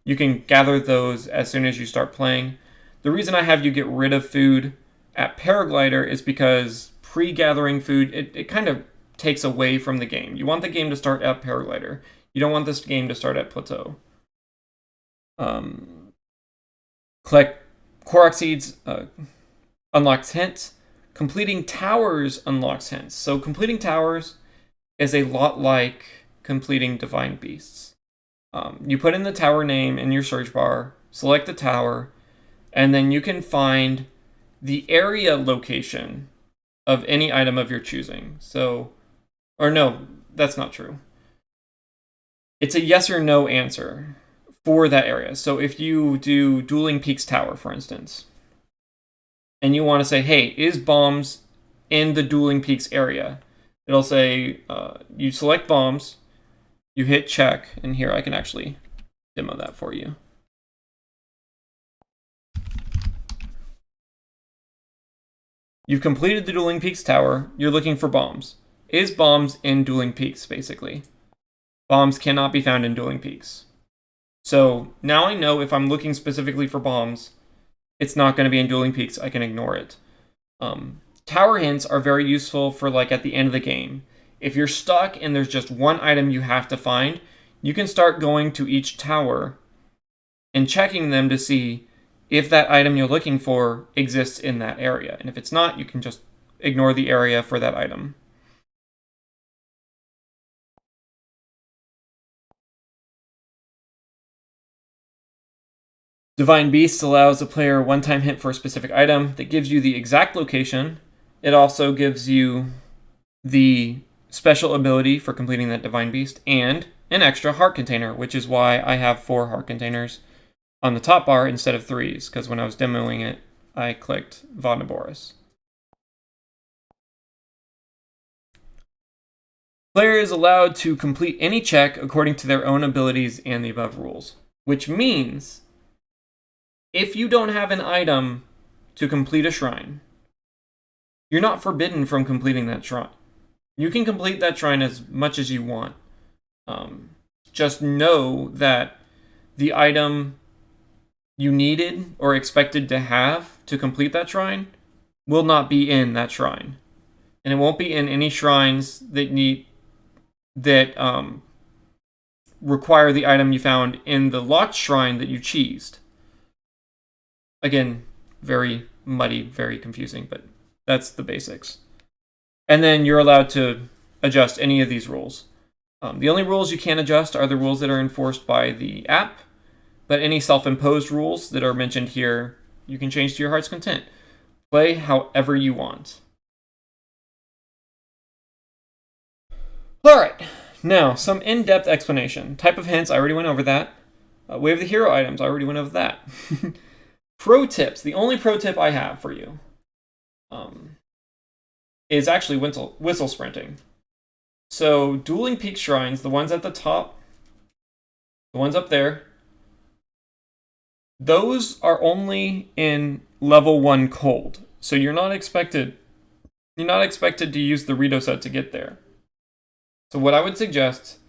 You can gather those as soon as you start playing. The reason I have you get rid of food at Paraglider is because pre-gathering food, it kind of takes away from the game. You want the game to start at Paraglider. You don't want this game to start at Plateau. Collect Korok Seeds unlocks hints. Completing towers unlocks hints. So completing towers is a lot like completing Divine Beasts. You put in the tower name in your search bar, select the tower, and then you can find the area location of any item of your choosing. Or no, that's not true. It's a yes or no answer for that area. So if you do Dueling Peaks Tower, for instance, and you want to say, hey, is bombs in the Dueling Peaks area? It'll say, you select bombs, you hit check, and here I can actually demo that for you. You've completed the Dueling Peaks Tower, you're looking for bombs. Is bombs in Dueling Peaks, basically? Bombs cannot be found in Dueling Peaks. So now I know if I'm looking specifically for bombs, it's not going to be in Dueling Peaks, I can ignore it. Tower hints are very useful for like at the end of the game. If you're stuck and there's just one item you have to find, you can start going to each tower and checking them to see if that item you're looking for exists in that area. And if it's not, you can just ignore the area for that item. Divine Beast allows the player a one-time hint for a specific item that gives you the exact location. It also gives you the special ability for completing that Divine Beast and an extra heart container, which is why I have 4 heart containers on the top bar instead of 3s, because when I was demoing it, I clicked Vonneborus. Player is allowed to complete any check according to their own abilities and the above rules, which means if you don't have an item to complete a shrine, you're not forbidden from completing that shrine. You can complete that shrine as much as you want. Just know that the item you needed or expected to have to complete that shrine will not be in that shrine. And it won't be in any shrines that require the item you found in the locked shrine that you cheesed. Again, very muddy, very confusing, but that's the basics. And then you're allowed to adjust any of these rules. The only rules you can't adjust are the rules that are enforced by the app, but any self-imposed rules that are mentioned here, you can change to your heart's content. Play however you want. Alright, now some in-depth explanation. Type of hints, I already went over that. Wave the hero items, I already went over that. Pro tips, the only pro tip I have for you is actually whistle sprinting. So dueling peak shrines, the ones at the top, the ones up there, those are only in level 1 cold. So you're not expected to use the Rando set to get there. So what I would suggest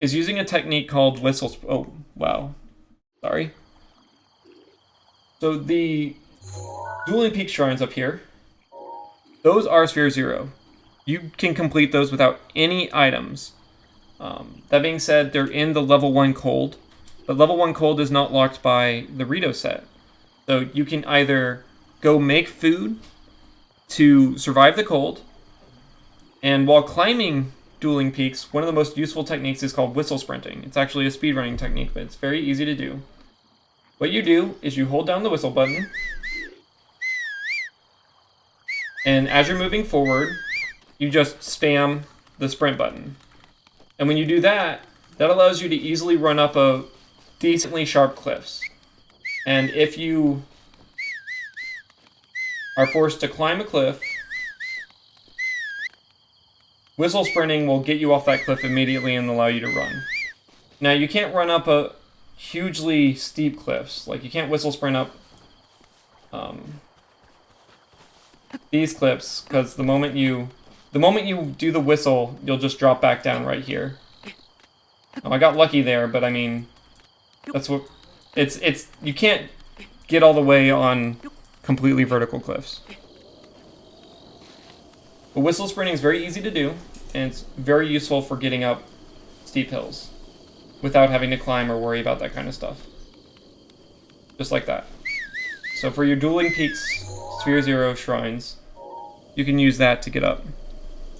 is using a technique called whistle. Oh, wow. Sorry. So the dueling peak shrines up here, those are sphere 0. You can complete those without any items. That being said, they're in the level 1 cold, but level 1 cold is not locked by the Rando set. So you can either go make food to survive the cold, and while climbing dueling peaks, one of the most useful techniques is called whistle sprinting. It's actually a speedrunning technique, but it's very easy to do. What you do is you hold down the whistle button, and as you're moving forward, you just spam the sprint button. And when you do that, that allows you to easily run up a decently sharp cliffs. And if you are forced to climb a cliff, whistle sprinting will get you off that cliff immediately and allow you to run. Now, you can't run up a hugely steep cliffs. Like, you can't whistle sprint up these cliffs, because the moment you do the whistle, you'll just drop back down right here. I got lucky there, but I mean, that's what it's you can't get all the way on completely vertical cliffs. But whistle sprinting is very easy to do, and it's very useful for getting up steep hills without having to climb or worry about that kind of stuff. Just like that. So for your dueling peaks, sphere 0 shrines, you can use that to get up.